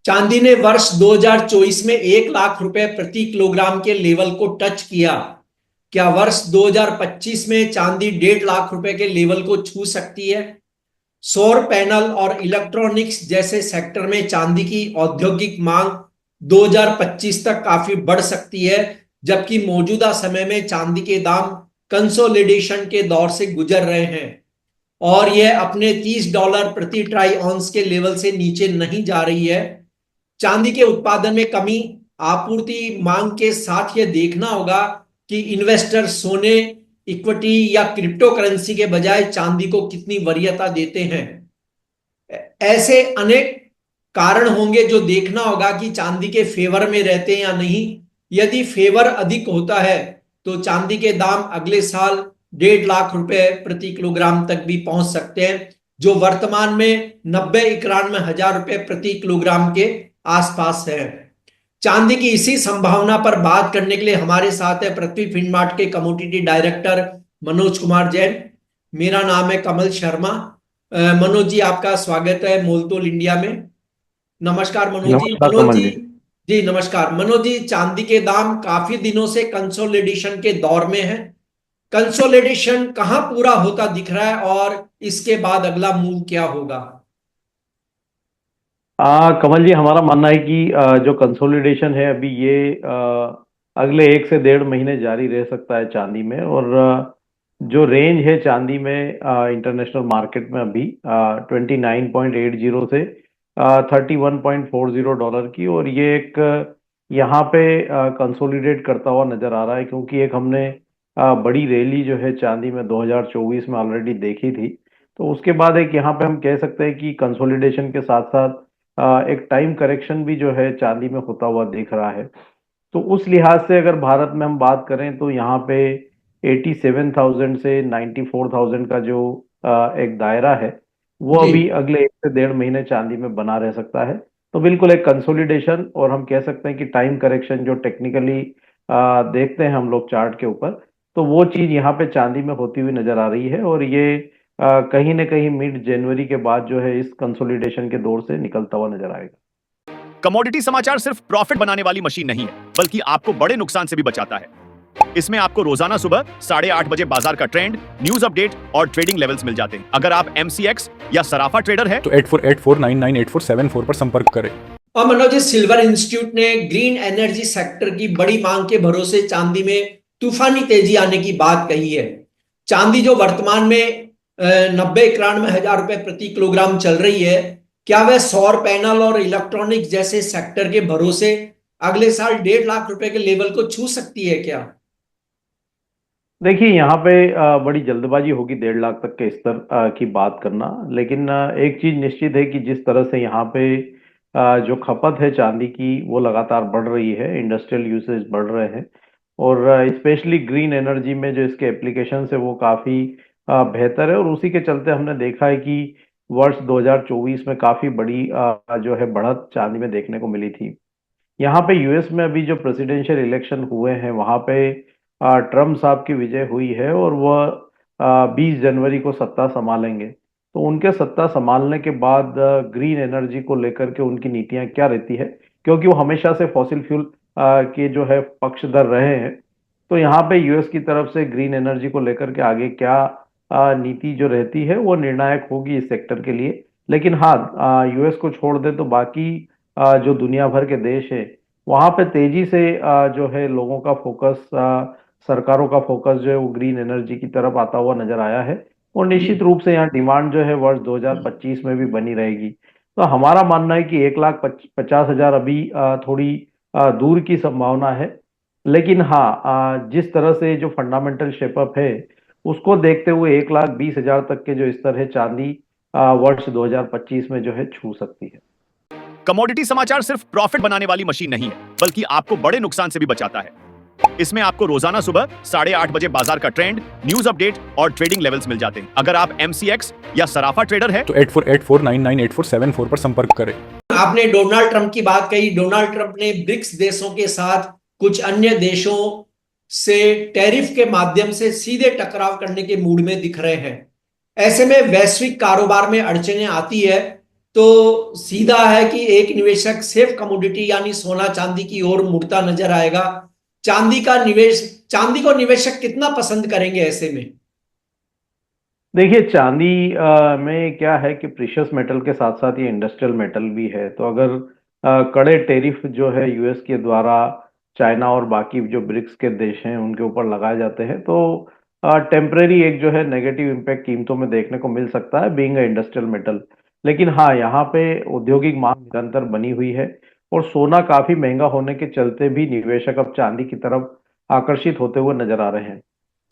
चांदी ने वर्ष 2024 में 1 लाख रुपए प्रति किलोग्राम के लेवल को टच किया। क्या वर्ष 2025 में चांदी 1.5 लाख रुपए के लेवल को छू सकती है? सौर पैनल और इलेक्ट्रॉनिक्स जैसे सेक्टर में चांदी की औद्योगिक मांग 2025 तक काफी बढ़ सकती है, जबकि मौजूदा समय में चांदी के दाम कंसोलिडेशन के दौर से गुजर रहे हैं और यह अपने $30 प्रति ट्राई ऑन्स के लेवल से नीचे नहीं जा रही है। चांदी के उत्पादन में कमी आपूर्ति मांग के साथ यह देखना होगा कि इन्वेस्टर सोने, इक्विटी या क्रिप्टो करेंसी के बजाय चांदी को कितनी वरीयता देते हैं। ऐसे अनेक कारण होंगे जो देखना होगा कि चांदी के फेवर में रहते हैं या नहीं। यदि फेवर अधिक होता है तो चांदी के दाम अगले साल 1.5 लाख रुपए प्रति किलोग्राम तक भी पहुंच सकते हैं, जो वर्तमान में 90-91 हजार रुपए प्रति किलोग्राम के आसपास है। चांदी की इसी संभावना पर बात करने के लिए हमारे साथ है पृथ्वी फिनमार्ट के कमोडिटी डायरेक्टर मनोज कुमार जैन। मेरा नाम है कमल शर्मा। मनोज जी, आपका स्वागत है मोलतोल इंडिया में। नमस्कार मनोज जी। नमस्कार मनोज कमल जी जी। जी नमस्कार मनोज जी। चांदी के दाम काफी दिनों से कंसोलिडेशन के दौर में है। कंसोलिडेशन कहां पूरा होता दिख रहा है और इसके बाद अगला मूव क्या होगा? कमल जी, हमारा मानना है कि जो कंसोलिडेशन है अभी ये अगले 1 से 1.5 महीने जारी रह सकता है चांदी में। और जो रेंज है चांदी में इंटरनेशनल मार्केट में अभी 29.80 से 31.40 डॉलर की, और ये एक यहाँ पे कंसोलिडेट करता हुआ नजर आ रहा है, क्योंकि एक हमने बड़ी रैली जो है चांदी में 2024 में ऑलरेडी देखी थी। तो उसके बाद एक यहाँ पे हम कह सकते हैं कि कंसोलिडेशन के साथ साथ एक टाइम करेक्शन भी जो है चांदी में होता हुआ दिख रहा है। तो उस लिहाज से अगर भारत में हम बात करें तो यहाँ पे 87,000 से 94,000 का जो एक दायरा है वो जी। अभी अगले 1 से 1.5 महीने चांदी में बना रह सकता है। तो बिल्कुल एक कंसोलिडेशन, और हम कह सकते हैं कि टाइम करेक्शन जो टेक्निकली देखते हैं हम लोग चार्ट के ऊपर, तो वो चीज यहाँ पे चांदी में होती हुई नजर आ रही है। और ये कहीं ना कहीं मिड जनवरी के बाद जो है इस कंसोलिडेशन के दौर से निकलता हुआ नजर आएगा। कमोडिटी समाचार सिर्फ प्रॉफिट बनाने वाली मशीन नहीं है, बल्कि आपको बड़े नुकसान से भी बचाता है। इसमें आपको रोजाना सुबह 8:30 बजे बाजार का ट्रेंड, न्यूज अपडेट और ट्रेडिंग लेवल्स मिल जाते हैं। अगर आप MCX या सराफा ट्रेडर है तो 8484998474 पर संपर्क करें। और मनोज जी, सिल्वर इंस्टीट्यूट ने ग्रीन एनर्जी सेक्टर की बड़ी मांग के भरोसे चांदी में तूफानी तेजी आने की बात कही है। चांदी जो वर्तमान में 90-91 हजार रुपए प्रति किलोग्राम चल रही है, क्या वह सौर पैनल और इलेक्ट्रॉनिक्स जैसे सेक्टर के भरोसे अगले साल 1.5 लाख रुपए के लेवल को छू सकती है क्या? देखिए, यहाँ पे बड़ी जल्दबाजी होगी 1.5 लाख तक के स्तर की बात करना। लेकिन एक चीज निश्चित है कि जिस तरह से यहाँ पे जो खपत है चांदी की वो लगातार बढ़ रही है, इंडस्ट्रियल यूसेज बढ़ रहे हैं, और स्पेशली ग्रीन एनर्जी में जो इसके एप्लीकेशन है वो काफी बेहतर है। और उसी के चलते हमने देखा है कि वर्ष 2024 में काफी बड़ी जो है बढ़त चांदी में देखने को मिली थी। यहाँ पे यूएस में अभी जो प्रेसिडेंशियल इलेक्शन हुए हैं वहां पे ट्रम्प साहब की विजय हुई है, और वह 20 जनवरी को सत्ता संभालेंगे। तो उनके सत्ता संभालने के बाद ग्रीन एनर्जी को लेकर के उनकी नीतियां क्या रहती है, क्योंकि वो हमेशा से फॉसिल फ्यूल के जो है पक्षधर रहे हैं। तो यहाँ पे यूएस की तरफ से ग्रीन एनर्जी को लेकर के आगे क्या नीति जो रहती है वो निर्णायक होगी इस सेक्टर के लिए। लेकिन हाँ, यूएस को छोड़ दे तो बाकी जो दुनिया भर के देश है वहां पे तेजी से जो है लोगों का फोकस, सरकारों का फोकस जो है वो ग्रीन एनर्जी की तरफ आता हुआ नजर आया है। और जी। निश्चित रूप से यहाँ डिमांड जो है वर्ष 2025 में भी बनी रहेगी। तो हमारा मानना है कि 1,50,000 अभी थोड़ी दूर की संभावना है। लेकिन हाँ, जिस तरह से जो फंडामेंटल शेपअप है उसको देखते हुए 1,20,000 तक के जो स्तर है चांदी वर्ष 2025 में जो है छू सकती है। कमोडिटी समाचार सिर्फ प्रॉफिट बनाने वाली मशीन नहीं है, बल्कि आपको बड़े नुकसान से भी बचाता है। इसमें आपको रोजाना सुबह 8:30 बजे बाजार का ट्रेंड, न्यूज अपडेट और ट्रेडिंग लेवल्स मिल जाते हैं। अगर आप MCX या सराफा ट्रेडर है तो 8484998474 पर संपर्क करें। आपने डोनाल्ड ट्रंप की बात कही। डोनाल्ड ट्रंप ने ब्रिक्स देशों के साथ कुछ अन्य देशों से टैरिफ के माध्यम से सीधे टकराव करने के मूड में दिख रहे हैं। ऐसे में वैश्विक कारोबार में अड़चनें आती है तो सीधा है कि एक निवेशक सेफ कमोडिटी यानी सोना चांदी की ओर मुड़ता नजर आएगा। चांदी को निवेशक कितना पसंद करेंगे ऐसे में? देखिए चांदी में क्या है कि प्रीशियस मेटल के साथ साथ ये इंडस्ट्रियल मेटल भी है। तो अगर कड़े टेरिफ जो है यूएस के द्वारा चाइना और बाकी जो ब्रिक्स के देश हैं उनके ऊपर लगाए जाते हैं, तो टेम्परेरी एक जो है नेगेटिव इम्पैक्ट कीमतों में देखने को मिल सकता है बीइंग अ इंडस्ट्रियल मेटल। लेकिन हाँ, यहाँ पे औद्योगिक मांग निरंतर बनी हुई है और सोना काफी महंगा होने के चलते भी निवेशक अब चांदी की तरफ आकर्षित होते हुए नजर आ रहे हैं।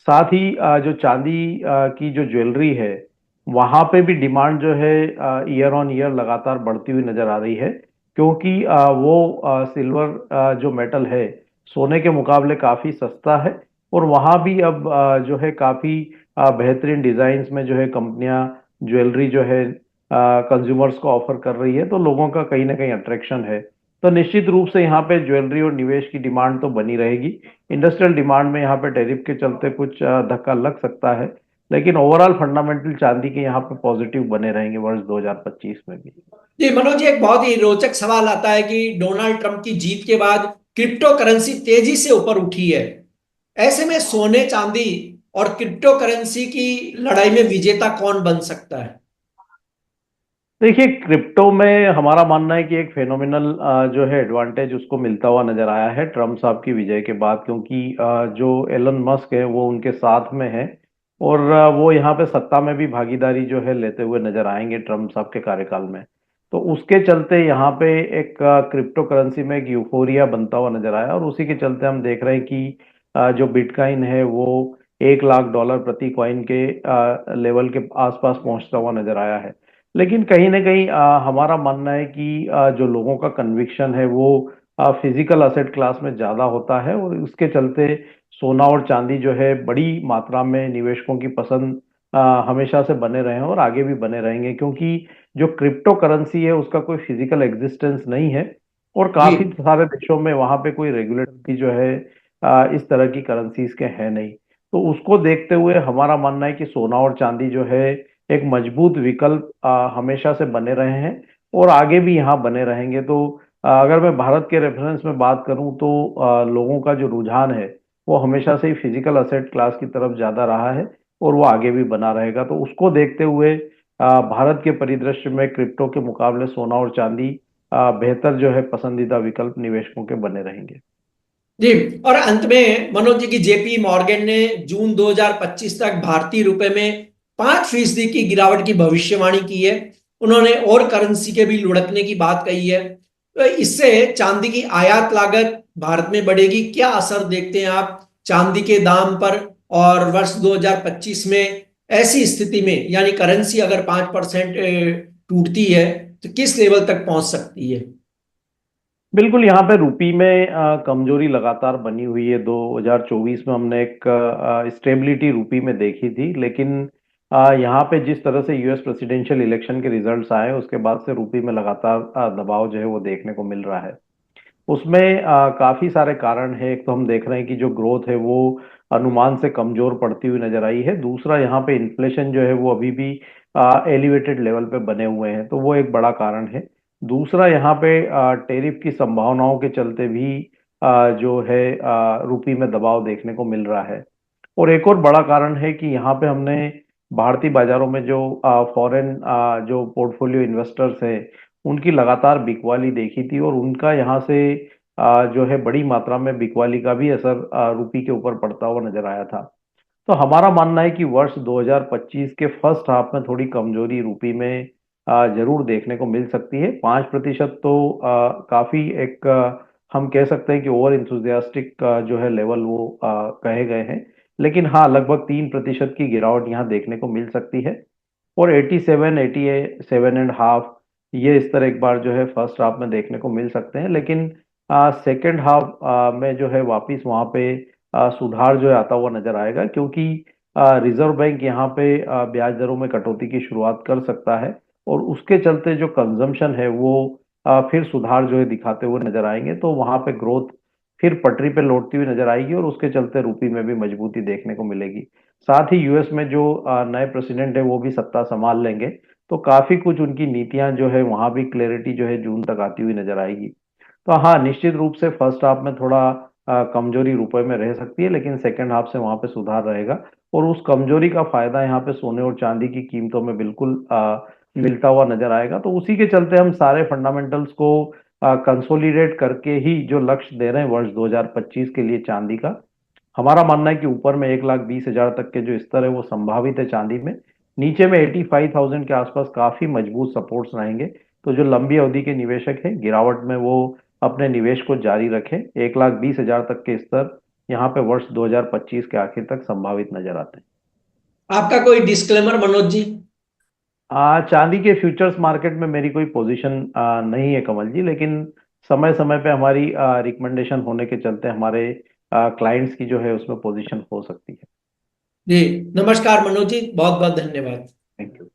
साथ ही जो चांदी की जो ज्वेलरी है वहां पे भी डिमांड जो है ईयर ऑन ईयर लगातार बढ़ती हुई नजर आ रही है, क्योंकि वो सिल्वर जो मेटल है सोने के मुकाबले काफी सस्ता है। और वहां भी अब जो है काफी बेहतरीन डिजाइन्स में जो है कंपनियां ज्वेलरी जो है कंज्यूमर्स को ऑफर कर रही है, तो लोगों का कहीं ना कहीं अट्रैक्शन है। तो निश्चित रूप से यहाँ पे ज्वेलरी और निवेश की डिमांड तो बनी रहेगी। इंडस्ट्रियल डिमांड में यहाँ पे टैरिफ के चलते कुछ धक्का लग सकता है, लेकिन ओवरऑल फंडामेंटल चांदी के यहाँ पे पॉजिटिव बने रहेंगे वर्ष 2025 में भी। जी मनोज जी, एक बहुत ही रोचक सवाल आता है कि डोनाल्ड ट्रंप की जीत के बाद क्रिप्टो करेंसी तेजी से ऊपर उठी है। ऐसे में सोने चांदी और क्रिप्टो करेंसी की लड़ाई में विजेता कौन बन सकता है? देखिए क्रिप्टो में हमारा मानना है कि एक फेनोमिनल जो है एडवांटेज उसको मिलता हुआ नजर आया है ट्रम्प साहब की विजय के बाद, क्योंकि जो एलन मस्क है वो उनके साथ में है और वो यहाँ पे सत्ता में भी भागीदारी जो है लेते हुए नजर आएंगे ट्रम्प साहब के कार्यकाल में। तो उसके चलते यहाँ पे एक क्रिप्टो करेंसी में एक यूफोरिया बनता हुआ नजर आया और उसी के चलते हम देख रहे हैं कि जो बिटकॉइन है वो 1 लाख डॉलर प्रति कॉइन के लेवल के आसपास पहुंचता हुआ नजर आया है। लेकिन कहीं ना कहीं हमारा मानना है कि जो लोगों का कन्विक्शन है वो फिजिकल असेट क्लास में ज्यादा होता है और उसके चलते सोना और चांदी जो है बड़ी मात्रा में निवेशकों की पसंद हमेशा से बने रहे हैं और आगे भी बने रहेंगे, क्योंकि जो क्रिप्टो करेंसी है उसका कोई फिजिकल एग्जिस्टेंस नहीं है और जी काफी सारे देशों में वहां पे कोई रेगुलेटरी जो है इस तरह की करेंसीज के है नहीं। तो उसको देखते हुए हमारा मानना है कि सोना और चांदी जो है एक मजबूत विकल्प हमेशा से बने रहे हैं और आगे भी यहाँ बने रहेंगे। तो अगर मैं भारत के रेफरेंस में बात करूं तो लोगों का जो रुझान है वो हमेशा से ही फिजिकल असेट क्लास की तरफ ज्यादा रहा है और वो आगे भी बना रहेगा। तो उसको देखते हुए भारत के परिदृश्य में क्रिप्टो के मुकाबले सोना और चांदी बेहतर जो है पसंदीदा विकल्प निवेशकों के बने रहेंगे। जी। और अंत में मनोज जी की जेपी मॉर्गन ने जून 2025 तक भारतीय रुपए में 5% की गिरावट की भविष्यवाणी की है। उन्होंने और करेंसी के भी लुढ़कने की बात कही है। तो इससे चांदी की आयात लागत भारत में बढ़ेगी। क्या असर देखते हैं आप चांदी के दाम पर? और वर्ष 2025 में ऐसी स्थिति में यानी करेंसी अगर 5% टूटती है तो किस लेवल तक पहुंच सकती है? बिल्कुल, यहाँ पे रुपी में कमजोरी लगातार बनी हुई है। 2024 में हमने एक स्टेबिलिटी रुपी में देखी थी, लेकिन यहाँ पे जिस तरह से यूएस प्रेसिडेंशियल इलेक्शन के रिजल्ट्स आए उसके बाद से रुपी में लगातार दबाव जो है वो देखने को मिल रहा है। उसमें काफी सारे कारण है। एक तो हम देख रहे हैं कि जो ग्रोथ है वो अनुमान से कमजोर पड़ती हुई नजर आई है। दूसरा, यहाँ पे इन्फ्लेशन जो है वो अभी भी एलिवेटेड लेवल पे बने हुए हैं, तो वो एक बड़ा कारण है। दूसरा, यहाँ पे टेरिफ की संभावनाओं के चलते भी जो है रुपी में दबाव देखने को मिल रहा है। और एक और बड़ा कारण है कि यहाँ पे हमने भारतीय बाजारों में जो फॉरेन जो पोर्टफोलियो इन्वेस्टर्स हैं उनकी लगातार बिकवाली देखी थी और उनका यहाँ से जो है बड़ी मात्रा में बिकवाली का भी असर रुपी के ऊपर पड़ता हुआ नजर आया था। तो हमारा मानना है कि वर्ष 2025 के फर्स्ट हाफ में थोड़ी कमजोरी रुपी में जरूर देखने को मिल सकती है। 5% तो काफी एक हम कह सकते हैं कि ओवर इंथुजियास्टिक जो है लेवल वो कहे गए हैं। लेकिन हाँ, लगभग 3% की गिरावट यहाँ देखने को मिल सकती है और 87, 87.5 ये इस तरह एक बार जो है फर्स्ट हाफ में देखने को मिल सकते हैं। लेकिन सेकेंड हाफ में जो है वापिस वहां पे सुधार जो है आता हुआ नजर आएगा, क्योंकि रिजर्व बैंक यहाँ पे ब्याज दरों में कटौती की शुरुआत कर सकता है और उसके चलते जो कंजम्पशन है वो फिर सुधार जो है दिखाते हुए नजर आएंगे। तो वहां पे ग्रोथ फिर पटरी पे लौटती हुई नजर आएगी और उसके चलते रुपी में भी मजबूती देखने को मिलेगी। साथ ही यूएस में जो नए प्रेसिडेंट है वो भी सत्ता संभाल लेंगे, तो काफी कुछ उनकी नीतियां जो है वहां भी क्लैरिटी जो है जून तक आती हुई नजर आएगी। तो हाँ, निश्चित रूप से फर्स्ट हाफ में थोड़ा कमजोरी रुपए में रह सकती है, लेकिन सेकंड हाफ से वहां पे सुधार रहेगा। और उस कमजोरी का फायदा यहाँ पे सोने और चांदी की कीमतों में बिल्कुल मिलता हुआ नजर आएगा। तो उसी के चलते हम सारे फंडामेंटल्स को कंसोलिडेट करके ही जो लक्ष्य दे रहे हैं वर्ष 2025 के लिए चांदी का, हमारा मानना है कि ऊपर में 1,20,000 तक के जो स्तर है वो संभावित है चांदी में। नीचे में 85,000 के आसपास काफी मजबूत सपोर्ट्स रहेंगे। तो जो लंबी अवधि के निवेशक हैं गिरावट में वो अपने निवेश को जारी रखें। 1,20,000 तक के स्तर यहाँ पे वर्ष 2025 के आखिर तक संभावित नजर आते हैं। आपका कोई डिस्क्लेमर मनोज जी? चांदी के फ्यूचर्स मार्केट में मेरी कोई पोजीशन नहीं है कमल जी, लेकिन समय समय पे हमारी रिकमेंडेशन होने के चलते हमारे क्लाइंट्स की जो है उसमें पोजीशन हो सकती है। जी नमस्कार मनोज जी, बहुत बहुत धन्यवाद। Thank you.